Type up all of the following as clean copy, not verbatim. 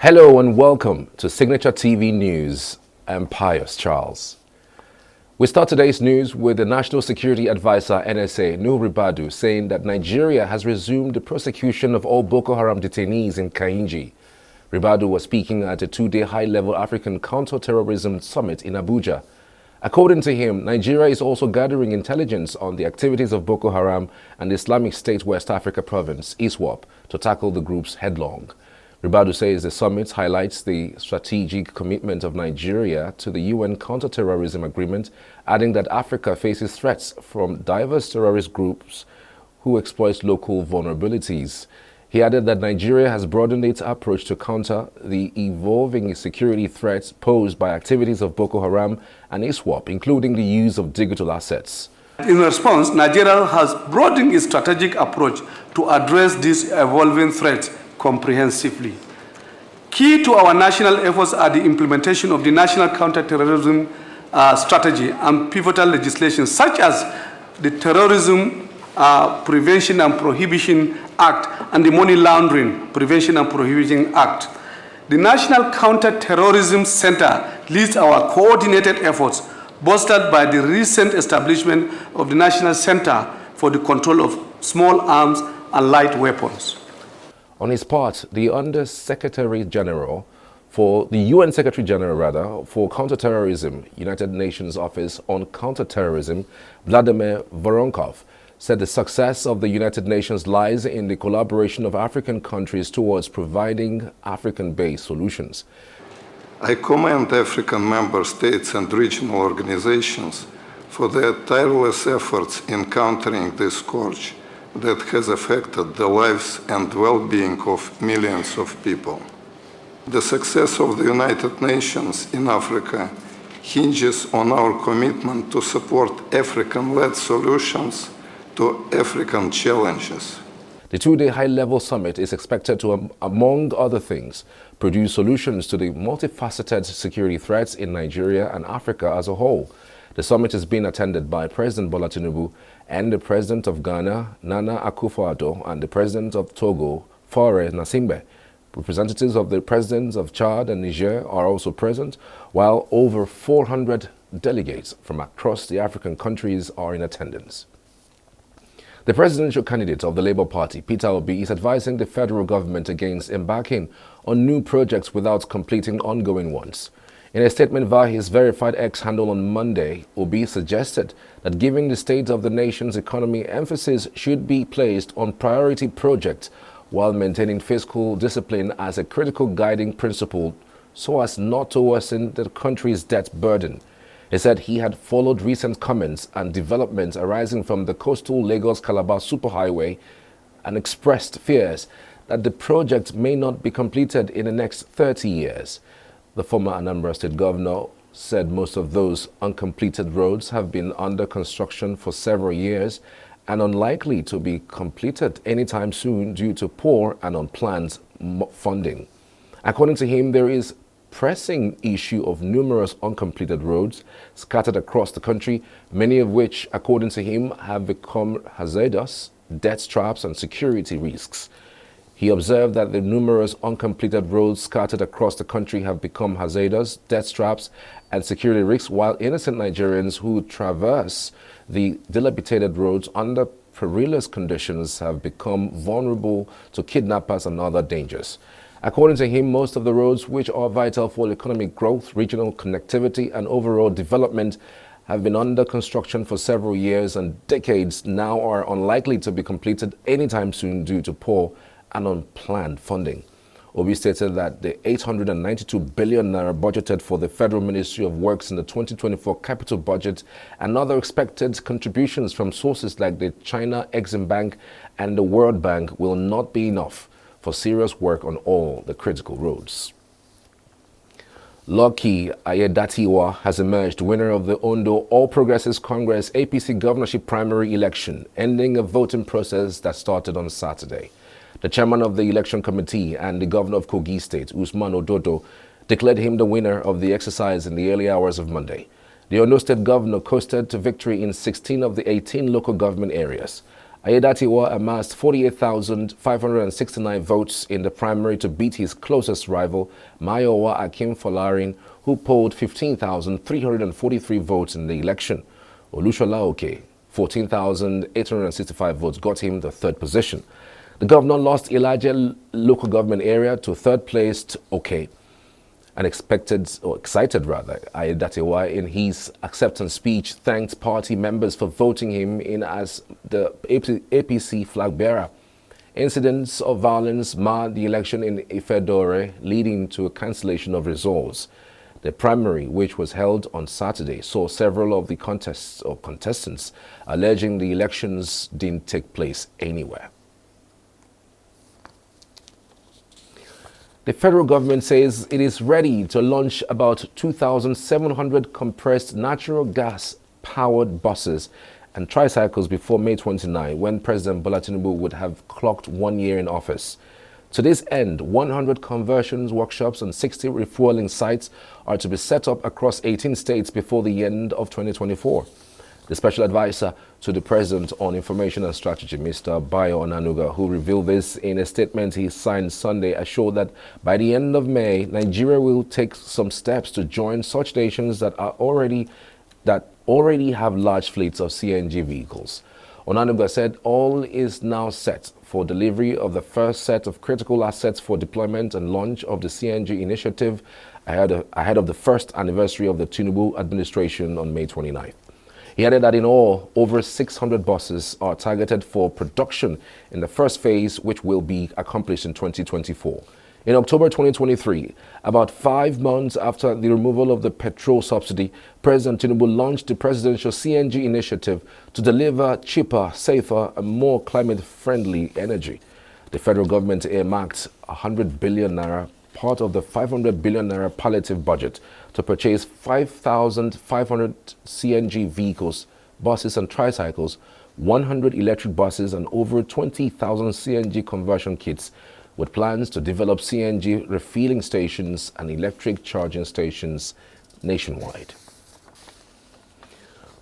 Hello and welcome to Signaturetv News. I'm Pius Charles. We start today's news with the National Security Advisor NSA, Nuhu Ribadu, saying that Nigeria has resumed the prosecution of all Boko Haram detainees in Kainji. Ribadu was speaking at a two-day high-level African counterterrorism summit in Abuja. According to him, Nigeria is also gathering intelligence on the activities of Boko Haram and the Islamic State West Africa Province, ISWAP, to tackle the groups headlong. Ribadu says the summit highlights the strategic commitment of Nigeria to the UN counterterrorism agreement, adding that Africa faces threats from diverse terrorist groups who exploit local vulnerabilities. He added that Nigeria has broadened its approach to counter the evolving security threats posed by activities of Boko Haram and ISWAP, including the use of digital assets. In response, Nigeria has broadened its strategic approach to address these evolving threats comprehensively. Key to our national efforts are the implementation of the National Counterterrorism Strategy and pivotal legislation such as the Terrorism Prevention and Prohibition Act and the Money Laundering Prevention and Prohibition Act. The National Counterterrorism Center leads our coordinated efforts, bolstered by the recent establishment of the National Center for the Control of Small Arms and Light Weapons. On his part, the Under-Secretary General for the UN Secretary General for Counterterrorism, United Nations Office on Counterterrorism, Vladimir Voronkov, said the success of the United Nations lies in the collaboration of African countries towards providing African-based solutions. I commend African member states and regional organizations for their tireless efforts in countering this scourge that has affected the lives and well-being of millions of people. The success of the United Nations in Africa hinges on our commitment to support African-led solutions to African challenges. The two-day high-level summit is expected to, among other things, produce solutions to the multifaceted security threats in Nigeria and Africa as a whole. The summit is being attended by President Bola Tinubu and the President of Ghana, Nana Akufo-Addo, and the President of Togo, Faure Gnassingbé. Representatives of the Presidents of Chad and Niger are also present, while over 400 delegates from across the African countries are in attendance. The presidential candidate of the Labour Party, Peter Obi, is advising the federal government against embarking on new projects without completing ongoing ones. In a statement via his verified X handle on Monday, Obi suggested that given the state of the nation's economy, emphasis should be placed on priority projects while maintaining fiscal discipline as a critical guiding principle so as not to worsen the country's debt burden. He said he had followed recent comments and developments arising from the coastal Lagos-Calabar superhighway and expressed fears that the project may not be completed in the next 30 years. The former Anambra State governor said most of those uncompleted roads have been under construction for several years and unlikely to be completed anytime soon due to poor and unplanned funding. According to him, there is pressing issue of numerous uncompleted roads scattered across the country, many of which, according to him, have become hazardous, death traps and security risks. He observed that the numerous uncompleted roads scattered across the country have become hazardous, death traps and security risks, while innocent Nigerians who traverse the dilapidated roads under perilous conditions have become vulnerable to kidnappers and other dangers. According to him, most of the roads which are vital for economic growth, regional connectivity and overall development have been under construction for several years and decades now are unlikely to be completed anytime soon due to poor and unplanned funding. Obi stated that the 892 billion naira budgeted for the Federal Ministry of Works in the 2024 capital budget and other expected contributions from sources like the China Exim Bank and the World Bank will not be enough for serious work on all the critical roads. Lucky Ayedatiwa has emerged winner of the Ondo All Progressives Congress APC governorship primary election, ending a voting process that started on Saturday. The chairman of the election committee and the governor of Kogi State, Usman Ododo, declared him the winner of the exercise in the early hours of Monday. The Ondo State governor coasted to victory in 16 of the 18 local government areas. Ayedatiwa amassed 48,569 votes in the primary to beat his closest rival, Mayowa Akim Folarin, who polled 15,343 votes in the election. Olushola Oke, 14,865 votes got him the third position. The governor lost Elijah local government area to third-placed Oke. Excited Ayedatiwa in his acceptance speech thanked party members for voting him in as the APC flag bearer. Incidents of violence marred the election in Ifedore, leading to a cancellation of results. The primary, which was held on Saturday, saw several of the contestants alleging the elections didn't take place anywhere. The federal government says it is ready to launch about 2,700 compressed natural gas-powered buses and tricycles before May 29, when President Bola Tinubu would have clocked 1 year in office. To this end, 100 conversions workshops and 60 refueling sites are to be set up across 18 states before the end of 2024. The special advisor to the President on Information and Strategy, Mr. Bayo Onanuga, who revealed this in a statement he signed Sunday, assured that by the end of May, Nigeria will take some steps to join such nations that already have large fleets of CNG vehicles. Onanuga said all is now set for delivery of the first set of critical assets for deployment and launch of the CNG initiative ahead of the first anniversary of the Tinubu administration on May 29th. He added that in all, over 600 buses are targeted for production in the first phase, which will be accomplished in 2024. In October 2023, about 5 months after the removal of the petrol subsidy, President Tinubu launched the presidential CNG initiative to deliver cheaper, safer, and more climate-friendly energy. The federal government earmarked 100 billion naira, part of the 500 billion naira palliative budget, to purchase 5,500 CNG vehicles, buses and tricycles, 100 electric buses and over 20,000 CNG conversion kits, with plans to develop CNG refilling stations and electric charging stations nationwide.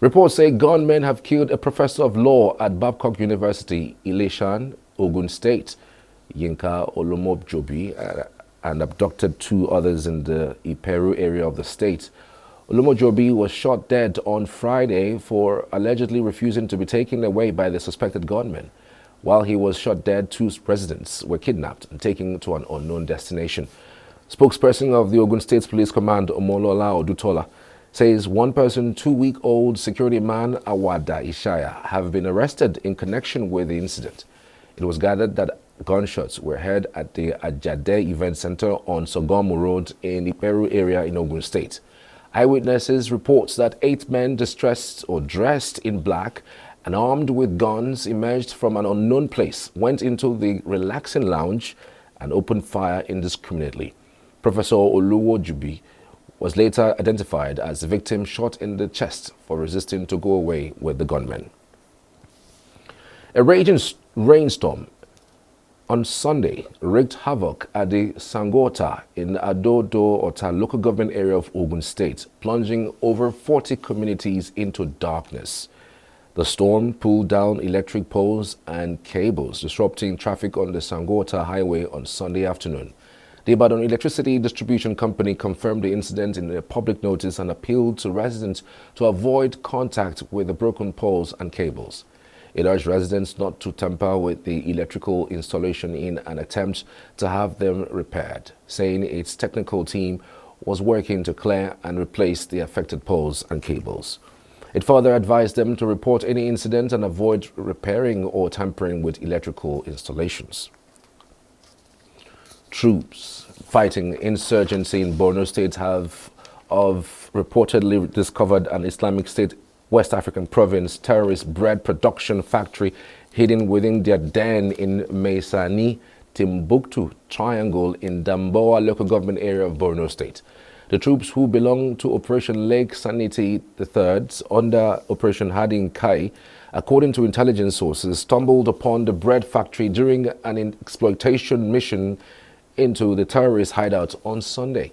Reports say gunmen have killed a professor of law at Babcock University, Ileshan, Ogun State, Yinka Olomojobi, and abducted 2 others in the Iperu area of the state. Olomojobi was shot dead on Friday for allegedly refusing to be taken away by the suspected gunmen. While he was shot dead, 2 residents were kidnapped and taken to an unknown destination. Spokesperson of the Ogun State Police Command, Omolola Odutola, says one person, 2-week-old security man Awada Ishaya, have been arrested in connection with the incident. It was gathered that gunshots were heard at the Ajade Event Center on Sogomu Road in the Peru area in Ogun State. Eyewitnesses reports that 8 men dressed in black and armed with guns emerged from an unknown place, went into the relaxing lounge and opened fire indiscriminately. Professor Oluwojubi was later identified as the victim, shot in the chest for resisting to go away with the gunmen. A raging rainstorm on Sunday wreaked havoc at the Sangota in Adodo-Ota local government area of Ogun State, plunging over 40 communities into darkness. The storm pulled down electric poles and cables, disrupting traffic on the Sangota highway on Sunday afternoon. The Ibadan Electricity Distribution Company confirmed the incident in a public notice and appealed to residents to avoid contact with the broken poles and cables. It urged residents not to tamper with the electrical installation in an attempt to have them repaired, saying its technical team was working to clear and replace the affected poles and cables. It further advised them to report any incident and avoid repairing or tampering with electrical installations. Troops fighting insurgency in Borno State have reportedly discovered an Islamic State West African province terrorist bread production factory hidden within their den in Meisani, Timbuktu Triangle in Damboa local government area of Borno State. The troops, who belong to Operation Lake Sanity III under Operation Hardin Kai, according to intelligence sources, stumbled upon the bread factory during an exploitation mission into the terrorist hideout on Sunday.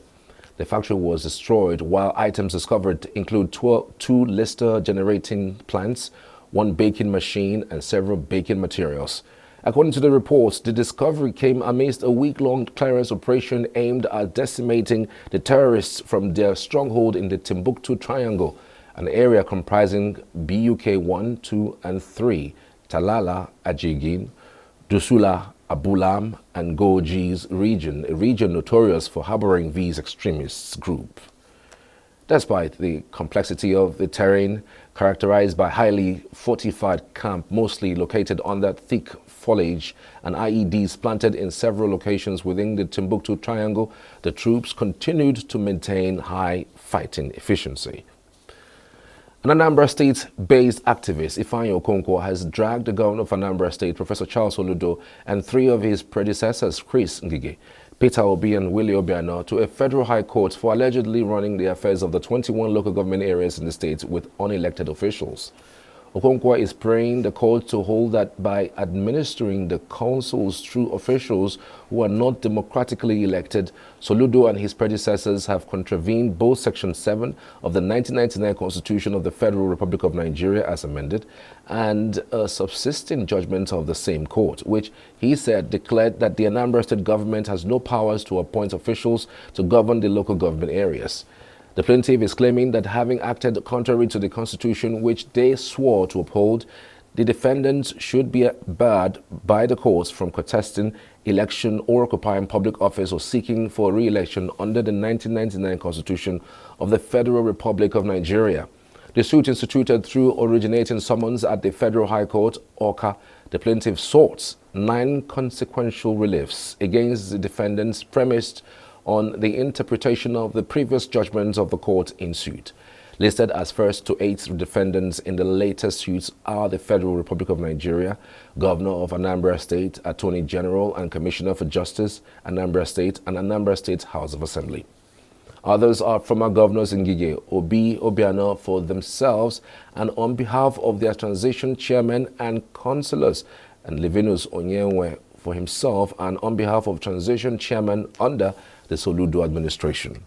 The factory was destroyed, while items discovered include 2 Lister generating plants, one baking machine, and several baking materials. According to the reports, the discovery came amidst a week-long clearance operation aimed at decimating the terrorists from their stronghold in the Timbuktu Triangle, an area comprising BUK 1, 2, and 3, Talala, Ajigin, Dusula, Abulam, and Goji's region, a region notorious for harboring these extremist groups. Despite the complexity of the terrain, characterized by highly fortified camp, mostly located under thick foliage, and IEDs planted in several locations within the Timbuktu Triangle, the troops continued to maintain high fighting efficiency. An Anambra State-based activist, Ifeanyi Okonkwo, has dragged the governor of Anambra State, Professor Charles Soludo, and three of his predecessors, Chris Ngige, Peter Obi, and Willie Obiano, to a federal high court for allegedly running the affairs of the 21 local government areas in the state with unelected officials. Okonkwo is praying the court to hold that by administering the councils through officials who are not democratically elected, Soludo and his predecessors have contravened both Section 7 of the 1999 Constitution of the Federal Republic of Nigeria as amended, and a subsisting judgment of the same court, which he said declared that the Anambra State government has no powers to appoint officials to govern the local government areas. The plaintiff is claiming that having acted contrary to the Constitution, which they swore to uphold, the defendants should be barred by the courts from contesting election or occupying public office or seeking for re-election under the 1999 Constitution of the Federal Republic of Nigeria. The suit instituted through originating summons at the Federal High Court, Awka, the plaintiff sought 9 consequential reliefs against the defendants premised on the interpretation of the previous judgments of the court in suit. Listed as first to 8th defendants in the latest suits are the Federal Republic of Nigeria, Governor of Anambra State, Attorney General and Commissioner for Justice, Anambra State, and Anambra State House of Assembly. Others are former governors Ngige, Obi, Obiano for themselves and on behalf of their transition chairman and councillors, and Livinus Onyenwe for himself and on behalf of transition chairman under the Soludo administration.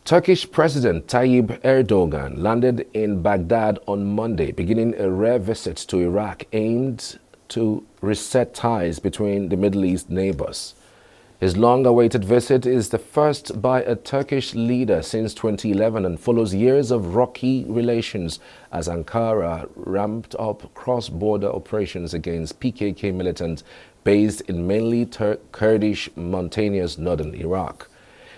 Turkish President Tayyip Erdogan landed in Baghdad on Monday, beginning a rare visit to Iraq aimed to reset ties between the Middle East neighbors. His long-awaited visit is the first by a Turkish leader since 2011 and follows years of rocky relations as Ankara ramped up cross-border operations against PKK militants based in mainly Kurdish mountainous northern Iraq.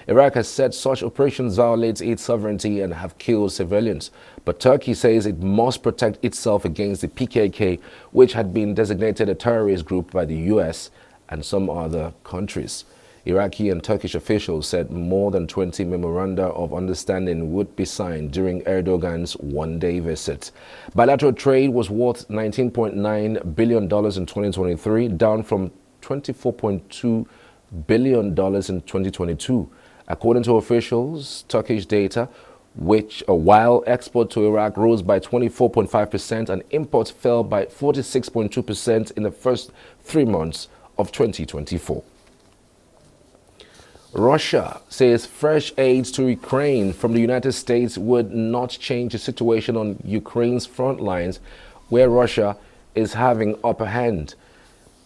Iraq has said such operations violate its sovereignty and have killed civilians, but Turkey says it must protect itself against the PKK, which had been designated a terrorist group by the US and some other countries. Iraqi and Turkish officials said more than 20 memoranda of understanding would be signed during Erdogan's one-day visit. Bilateral trade was worth $19.9 billion in 2023, down from $24.2 billion in 2022. According to officials, Turkish data, while export to Iraq rose by 24.5% and imports fell by 46.2% in the first 3 months of 2024. Russia says fresh aid to Ukraine from the United States would not change the situation on Ukraine's front lines, where Russia is having upper hand.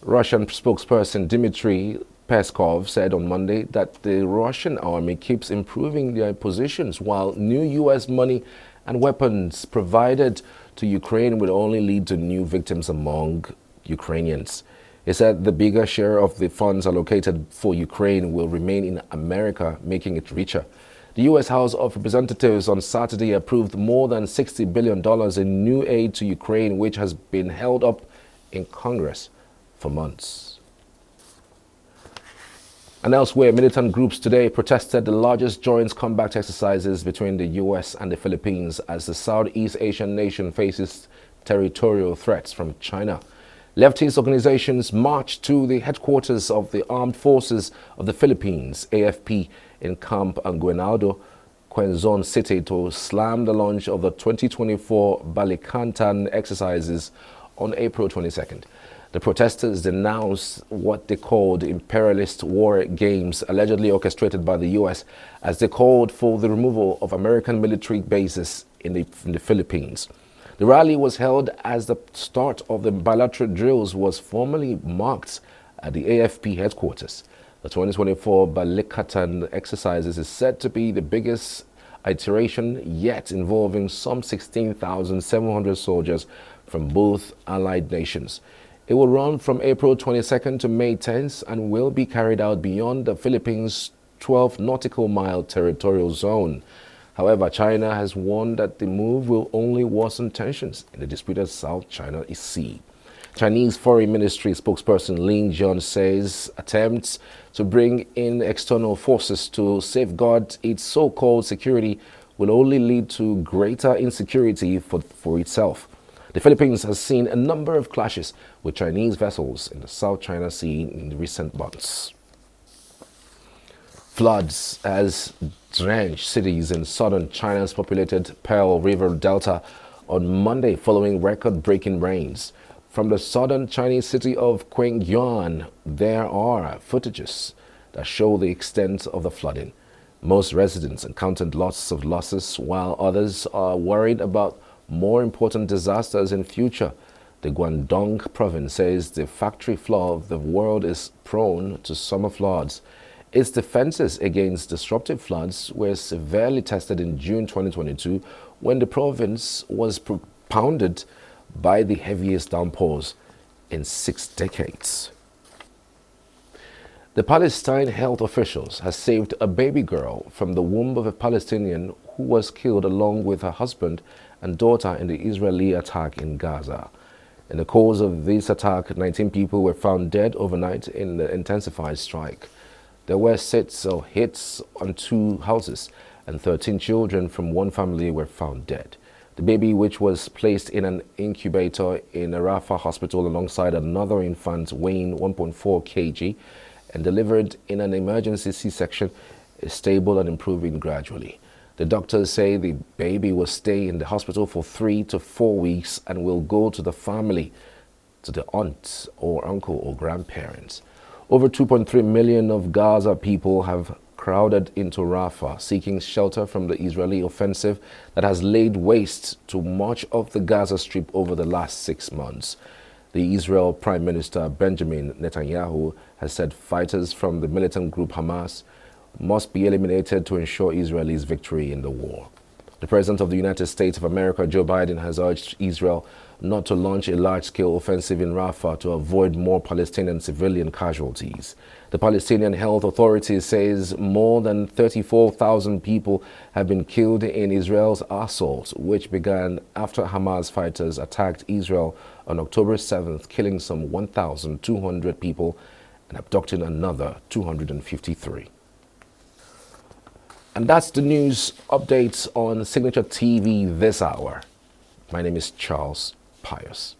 Russian spokesperson Dmitry Peskov said on Monday that the Russian army keeps improving their positions, while new U.S. money and weapons provided to Ukraine would only lead to new victims among Ukrainians. He said the bigger share of the funds allocated for Ukraine will remain in America, making it richer. The U.S. House of Representatives on Saturday approved more than $60 billion in new aid to Ukraine, which has been held up in Congress for months. And elsewhere, militant groups today protested the largest joint combat exercises between the U.S. and the Philippines as the Southeast Asian nation faces territorial threats from China. Leftist organizations marched to the headquarters of the Armed Forces of the Philippines, AFP, in Camp Aguinaldo, Quezon City, to slam the launch of the 2024 Balikantan exercises on April 22nd. The protesters denounced what they called imperialist war games allegedly orchestrated by the U.S. as they called for the removal of American military bases in the Philippines. The rally was held as the start of the bilateral drills was formally marked at the AFP headquarters. The 2024 Militant exercises is said to be the biggest iteration yet, involving some 16,700 soldiers from both allied nations. It will run from April 22nd to May 10th and will be carried out beyond the Philippines' 12 nautical mile territorial zone. However, China has warned that the move will only worsen tensions in the disputed South China Sea. Chinese Foreign Ministry spokesperson Lin Jian says attempts to bring in external forces to safeguard its so-called security will only lead to greater insecurity for itself. The Philippines has seen a number of clashes with Chinese vessels in the South China Sea in recent months. Floods has drenched cities in southern China's populated Pearl River Delta on Monday following record-breaking rains. From the southern Chinese city of Qingyuan, there are footages that show the extent of the flooding. Most residents encountered lots of losses, while others are worried about more important disasters in future. The Guangdong province says the factory floor of the world is prone to summer floods. Its defenses against disruptive floods were severely tested in June 2022 when the province was pounded by the heaviest downpours in 6 decades. The Palestine health officials has saved a baby girl from the womb of a Palestinian who was killed along with her husband and daughter in the Israeli attack in Gaza. In the course of this attack, 19 people were found dead overnight in the intensified strike. There were hits on 2 houses, and 13 children from one family were found dead. The baby, which was placed in an incubator in a Rafah hospital alongside another infant weighing 1.4 kg and delivered in an emergency C-section, is stable and improving gradually. The doctors say the baby will stay in the hospital for 3 to 4 weeks and will go to the family, to the aunt or uncle or grandparents. Over 2.3 million of Gaza people have crowded into Rafah, seeking shelter from the Israeli offensive that has laid waste to much of the Gaza Strip over the last 6 months. The Israel Prime Minister Benjamin Netanyahu has said fighters from the militant group Hamas must be eliminated to ensure Israel's victory in the war. The President of the United States of America, Joe Biden, has urged Israel not to launch a large-scale offensive in Rafah to avoid more Palestinian civilian casualties. The Palestinian Health Authority says more than 34,000 people have been killed in Israel's assault, which began after Hamas fighters attacked Israel on October 7th, killing some 1,200 people and abducting another 253. And that's the news updates on Signature TV this hour. My name is Charles Pius.